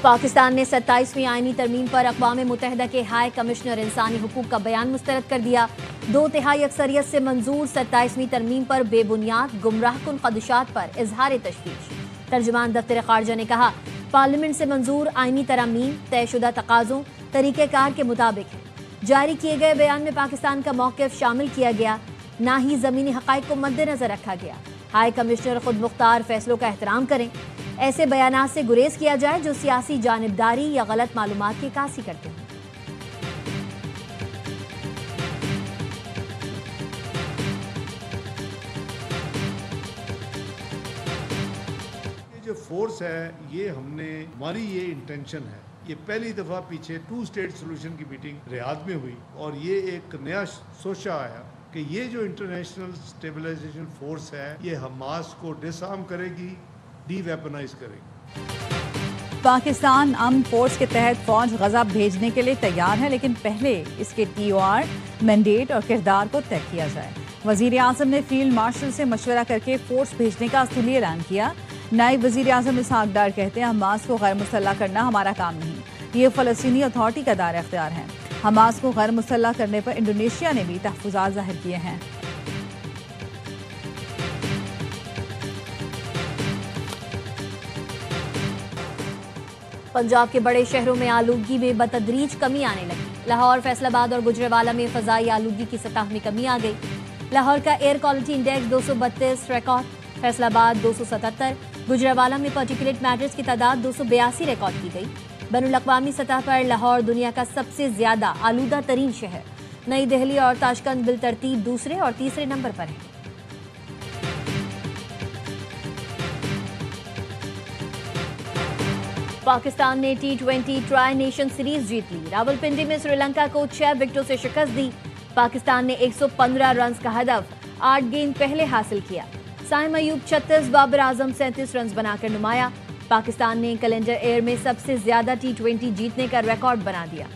پاکستان نے 27ویں آئینی ترمیم پر اقوام متحدہ کے ہائی کمشنر انسانی حقوق کا بیان مسترد کر دیا۔ 2/3 اکثریت سے منظور 27ویں ترمیم پر بے بنیاد گمراہ کن خدشات پر اظہار تشویش۔ ترجمان دفتر خارجہ نے کہا، پارلیمنٹ سے منظور آئینی ترامیم طے شدہ تقاضوں طریقہ کار کے مطابق ہے۔ جاری کیے گئے بیان میں پاکستان کا موقف شامل کیا گیا، نہ ہی زمینی حقائق کو مد نظر رکھا گیا۔ ہائی کمشنر خود مختار فیصلوں کا احترام کریں، ایسے بیانات سے گریز کیا جائے جو سیاسی جانبداری یا غلط معلومات کی عکاسی کرتے ہیں۔ جو فورس ہے یہ ہم نے ہماری یہ انٹینشن ہے، یہ پہلی دفعہ پیچھے 2 اسٹیٹ سولوشن کی میٹنگ ریاض میں ہوئی اور یہ ایک نیا سوچا آیا کہ یہ جو انٹرنیشنل اسٹیبلائزیشن فورس ہے یہ حماس کو ڈس آرم کرے گی، ڈی ویپنائز کرے گی۔ پاکستان امن فورس کے تحت فوج غزہ بھیجنے کے لیے تیار ہے، لیکن پہلے اس کے TOR، مینڈیٹ اور کردار کو طے کیا جائے۔ وزیر اعظم نے فیلڈ مارشل سے مشورہ کر کے فورس بھیجنے کا اصولی اعلان کیا۔ نائب وزیر اعظم اسحاق ڈار کہتے ہیں، حماس کو غیر مسلح کرنا ہمارا کام نہیں، یہ فلسطینی اتھارٹی کا دار اختیار ہے۔ حماس کو غیر مسلح کرنے پر انڈونیشیا نے بھی تحفظات ظاہر کیے ہیں۔ پنجاب کے بڑے شہروں میں آلودگی میں بتدریج کمی آنے لگی۔ لاہور، فیصل آباد اور گجرانوالہ میں فضائی آلودگی کی سطح میں کمی آ گئی۔ لاہور کا air quality index 232 record, Faisal آباد 277، گجرانوالہ میں پارٹیکولیٹ میٹرز کی تعداد 282 ریکارڈ کی گئی۔ بین الاقوامی سطح پر لاہور دنیا کا سب سے زیادہ آلودہ ترین شہر، نئی دہلی اور تاشقند بالترتیب دوسرے اور تیسرے نمبر پر ہیں۔ پاکستان نے T20 ٹرائی نیشن سیریز جیت لی۔ راولپنڈی میں سری لنکا کو 6 وکٹوں سے شکست دی۔ پاکستان نے 115 رنز کا ہدف 8 گیند پہلے حاصل کیا۔ سائم ایوب 36، بابر اعظم 37 رنز بنا کر نمایاں۔ پاکستان نے کیلنڈر ایئر میں سب سے زیادہ T20 جیتنے کا ریکارڈ بنا دیا۔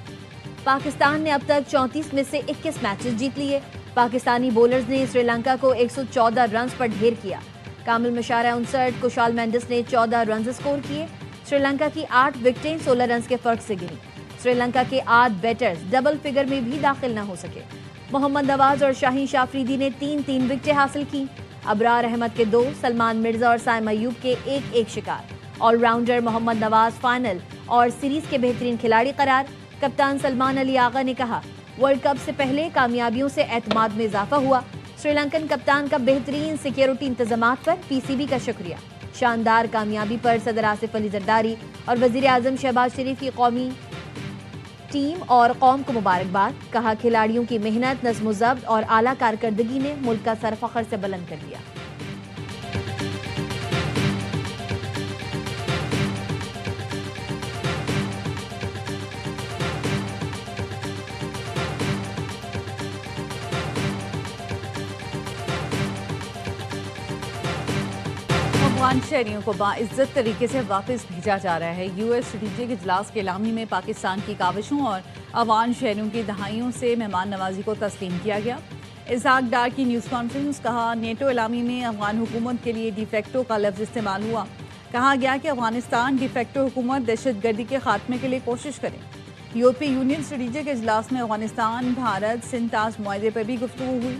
پاکستان نے اب تک 34 میں سے 21 میچز جیت لیے۔ پاکستانی بولرز نے سری لنکا کو 114 رنز پر ڈھیر کیا۔ کامل مشارہ 59، کشال مینڈس نے 14 رنز اسکور کیے۔ سری لنکا کی 8 وکٹیں 16 رنز کے فرق سے گریں۔ سری لنکا کے 8 بیٹرز ڈبل فگر میں بھی داخل نہ ہو سکے۔ محمد نواز اور شاہین شاہ افریدی نے 3 وکٹیں حاصل کی۔ ابرار احمد کے 2، سلمان مرزا اور سائم ایوب کے 1 شکار۔ آل راؤنڈر محمد نواز فائنل اور سیریز کے بہترین کھلاڑی قرار۔ کپتان سلمان علی آغا نے کہا، ورلڈ کپ سے پہلے کامیابیوں سے اعتماد میں اضافہ ہوا۔ سری لنکن کپتان کا بہترین سیکیورٹی انتظامات پر PCB کا شکریہ۔ شاندار کامیابی پر صدر آصف علی زرداری اور وزیر اعظم شہباز شریف کی قومی ٹیم اور قوم کو مبارکباد۔ کہا، کھلاڑیوں کی محنت، نظم و ضبط اور اعلیٰ کارکردگی نے ملک کا سر فخر سے بلند کر دیا۔ افغان شہریوں کو باعزت طریقے سے واپس بھیجا جا رہا ہے۔ US اسٹریٹجک اجلاس کے اعلامیے میں پاکستان کی کاوشوں اور افغان شہریوں کی دہائیوں سے مہمان نوازی کو تسلیم کیا گیا۔ اسحاق ڈار کی نیوز کانفرنس، کہا، نیٹو اعلامیے میں افغان حکومت کے لیے ڈی فیکٹو کا لفظ استعمال ہوا۔ کہا گیا کہ افغانستان ڈی فیکٹو حکومت دہشت گردی کے خاتمے کے لیے کوشش کرے۔ یورپی یونین اسٹریٹجک اجلاس میں افغانستان بھارت سنتاز معاہدے پر بھی گفتگو ہوئی۔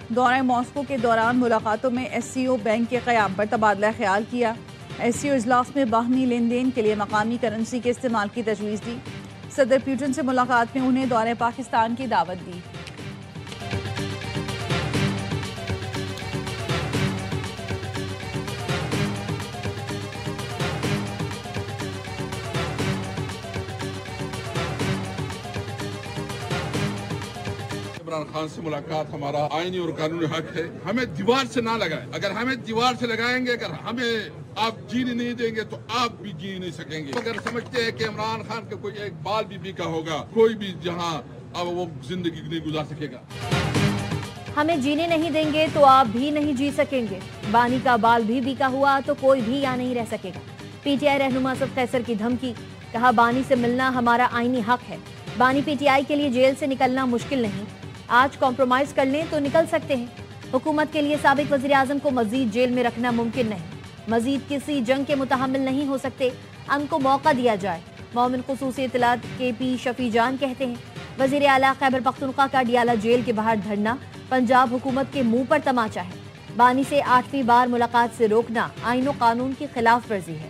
دورہ ماسکو کے دوران ملاقاتوں میں SCO بینک کے قیام پر تبادلہ خیال کیا۔ SCO اجلاس میں باہمی لین دین کے لیے مقامی کرنسی کے استعمال کی تجویز دی۔ صدر پیوٹن سے ملاقات میں انہیں دورہ پاکستان کی دعوت دی۔ عمران خان سے ملاقات ہمارا آئینی اور قانونی حق ہے، ہمیں دیوار سے نہ لگائیں۔ اگر ہمیں دیوار سے لگائیں گے، اگر ہمیں آپ جینے نہیں دیں گے تو آپ بھی جی نہیں سکیں گے۔ اگر سمجھتے ہیں کہ عمران خان کا کوئی ایک بال بھی بیکا ہوگا، کوئی بھی جہاں اب وہ زندگی نہیں گزار سکے گا۔ ہمیں جینے نہیں دیں گے تو آپ بھی نہیں جی سکیں گے۔ بانی کا بال بھی بیکا ہوا تو کوئی بھی یہاں نہیں رہ سکے گا۔ PTI رہنما اسد قیصر کی دھمکی، کہا، بانی سے ملنا ہمارا آئینی حق ہے۔ بانی PTI کے لیے جیل سے نکلنا مشکل نہیں، آج کمپرومائز کر لیں تو نکل سکتے ہیں۔ حکومت کے لیے سابق وزیر اعظم کو مزید جیل میں رکھنا ممکن نہیں، مزید کسی جنگ کے متحمل نہیں ہو سکتے۔ ہم کو موقع دیا جائے. مومن خصوصی اطلاعات کے پی شفیع جان کہتے ہیں وزیر اعلیٰ خیبر پختونخوا کا ڈیالہ جیل کے باہر دھرنا پنجاب حکومت کے منہ پر تماچا ہے. بانی سے 8ویں بار ملاقات سے روکنا آئین و قانون کی خلاف ورزی ہے.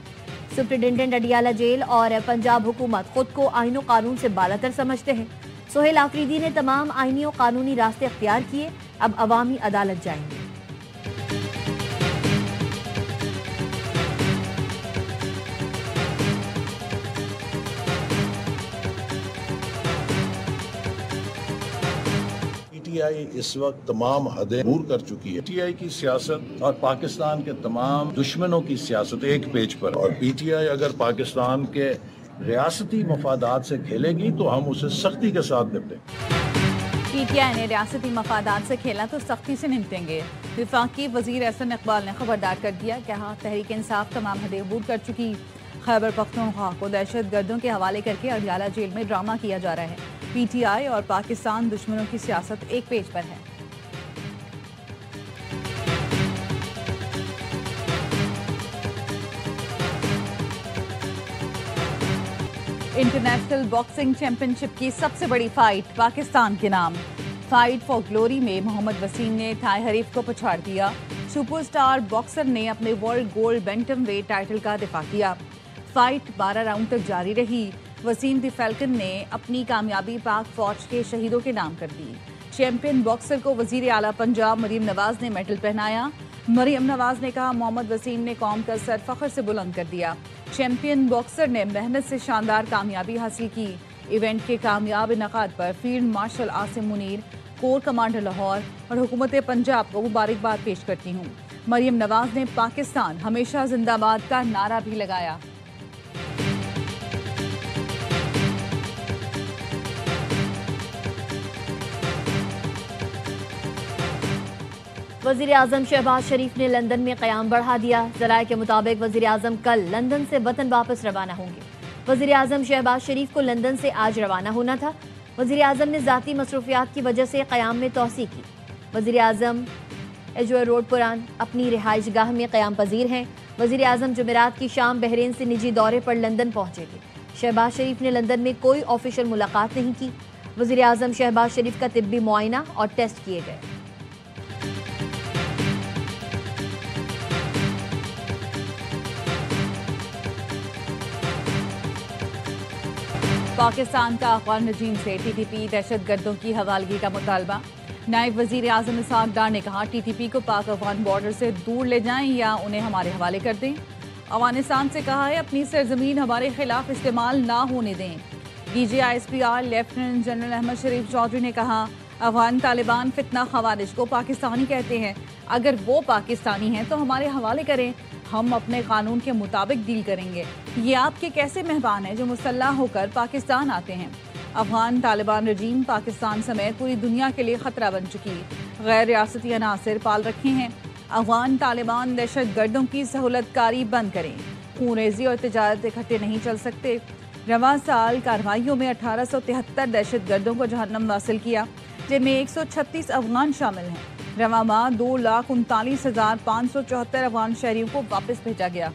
سپرنٹینڈنٹ اڈیالہ جیل اور پنجاب حکومت خود کو آئین و قانون سے بالاتر سمجھتے ہیں. سہیل آفریدی نے تمام آئینی و قانونی راستے اختیار کیے، اب عوامی عدالت جائیں گے. پی ٹی آئی اس وقت تمام حدیں عبور کر چکی ہے. پی ٹی آئی کی سیاست اور پاکستان کے تمام دشمنوں کی سیاست ایک پیج پر، اور پی ٹی آئی اگر پاکستان کے ریاستی مفادات سے کھیلے گی تو ہم اسے سختی کے ساتھ نپٹیں گے. پی ٹی آئی نے ریاستی مفادات سے کھیلا تو سختی سے نمٹیں گے. وفاقی وزیر احسن اقبال نے خبردار کر دیا کہ تحریک انصاف تمام حدیں عبور کر چکی. خیبر پختونخوا کو دہشت گردوں کے حوالے کر کے اڈیالہ جیل میں ڈرامہ کیا جا رہا ہے. پی ٹی آئی اور پاکستان دشمنوں کی سیاست ایک پیج پر ہے. انٹرنیشنل باکسنگ چیمپئن شپ کی سب سے بڑی فائٹ پاکستان کے نام. فائٹ فار گلوری میں محمد وسیم نے تھائی حریف کو پچھاڑ دیا. سپر سٹار باکسر نے اپنے ورلڈ گولڈ بینٹم ویٹ ٹائٹل کا دفاع کیا. فائٹ 12 راؤنڈ تک جاری رہی. وسیم دی فیلکن نے اپنی کامیابی پاک فوج کے شہیدوں کے نام کر دی. چیمپئن باکسر کو وزیر اعلیٰ پنجاب مریم نواز نے میڈل پہنایا. مریم نواز نے کہا محمد وسیم نے قوم کا سر فخر سے بلند کر دیا. چیمپئن باکسر نے محنت سے شاندار کامیابی حاصل کی. ایونٹ کے کامیاب انعقاد پر field marshal Asim Munir, corps commander Lahore اور حکومت پنجاب کو مبارکباد پیش کرتی ہوں. مریم نواز نے پاکستان ہمیشہ زندہ باد کا نعرہ بھی لگایا. وزیر اعظم شہباز شریف نے لندن میں قیام بڑھا دیا. ذرائع کے مطابق وزیر اعظم کل لندن سے وطن واپس روانہ ہوں گے. وزیر اعظم شہباز شریف کو لندن سے آج روانہ ہونا تھا. وزیر اعظم نے ذاتی مصروفیات کی وجہ سے قیام میں توسیع کی. وزیر اعظم ایجوئے روڈ پران اپنی رہائش گاہ میں قیام پذیر ہیں. وزیر اعظم جمعرات کی شام بحرین سے نجی دورے پر لندن پہنچے تھے. شہباز شریف نے لندن میں کوئی آفیشیل ملاقات نہیں کی. وزیر اعظم شہباز شریف کا طبی معائنہ اور ٹیسٹ کیے گئے. پاکستان کا افغان رجیم سے ٹی ٹی پی دہشت گردوں کی حوالگی کا مطالبہ. نائب وزیر اعظم اسحاق ڈار نے کہا ٹی ٹی پی کو پاک افغان بارڈر سے دور لے جائیں یا انہیں ہمارے حوالے کر دیں. افغانستان سے کہا ہے اپنی سرزمین ہمارے خلاف استعمال نہ ہونے دیں. D G I S P R lieutenant general Ahmed Sharif Chaudhry نے کہا افغان طالبان فتنہ خوارج کو پاکستانی کہتے ہیں. اگر وہ پاکستانی ہیں تو ہمارے حوالے کریں، ہم اپنے قانون کے مطابق ڈیل کریں گے. یہ آپ کے کیسے مہمان ہیں جو مسلح ہو کر پاکستان آتے ہیں؟ افغان طالبان رجیم پاکستان سمیت پوری دنیا کے لیے خطرہ بن چکی، غیر ریاستی عناصر پال رکھے ہیں. افغان طالبان دہشت گردوں کی سہولت کاری بند کریں. خون ریزی اور تجارت اکٹھے نہیں چل سکتے. رواں سال کارروائیوں میں 1873 دہشت گردوں کو جہنم واصل کیا، جن میں 136 افغان شامل ہیں. رواں ماہ 2,39,574 افغان شہریوں کو واپس بھیجا گیا.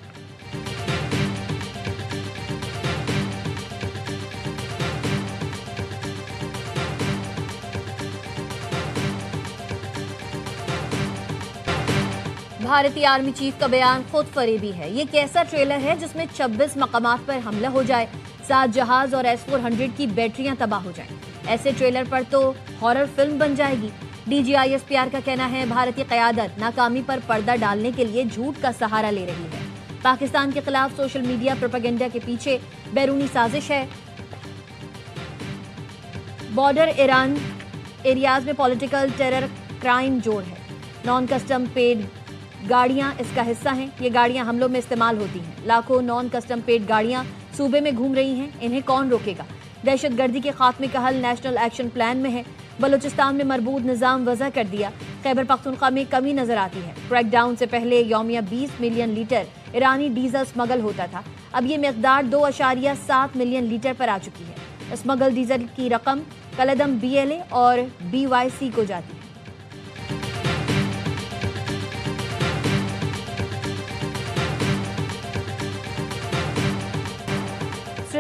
بھارتی آرمی چیف کا بیان خود فریبی ہے. یہ کیسا ٹریلر ہے جس میں 26 مقامات پر حملہ ہو جائے، 7 جہاز اور S-400 کی بیٹریاں تباہ ہو جائیں؟ ایسے ٹریلر پر تو ہارر فلم بن جائے گی. D G I S P R کا کہنا ہے بھارتی قیادت ناکامی پر پردہ ڈالنے کے لیے جھوٹ کا سہارا لے رہی ہے. پاکستان کے خلاف سوشل میڈیا پروپیگنڈا کے پیچھے بیرونی سازش ہے. بارڈر ایران ایریاز میں پولیٹیکل ٹیرر کرائم جوڑ ہے. نان کسٹم پیڈ گاڑیاں اس کا حصہ ہیں. یہ گاڑیاں حملوں میں استعمال ہوتی ہیں. لاکھوں نان کسٹم پیڈ گاڑیاں صوبے میں گھوم رہی ہیں. انہیں کون روکے گا؟ دہشت گردی کے خاتمے کا حل نیشنل ایکشن پلان میں ہے. بلوچستان میں مربوط نظام وضع کر دیا. خیبر پختونخوا میں کمی نظر آتی ہے. کریک ڈاؤن سے پہلے یومیہ 20 ملین لیٹر ایرانی ڈیزل اسمگل ہوتا تھا. اب یہ مقدار 2.7 ملین لیٹر پر آ چکی ہے. اسمگل ڈیزل کی رقم کلعدم BLA اور BYC کو جاتی ہے.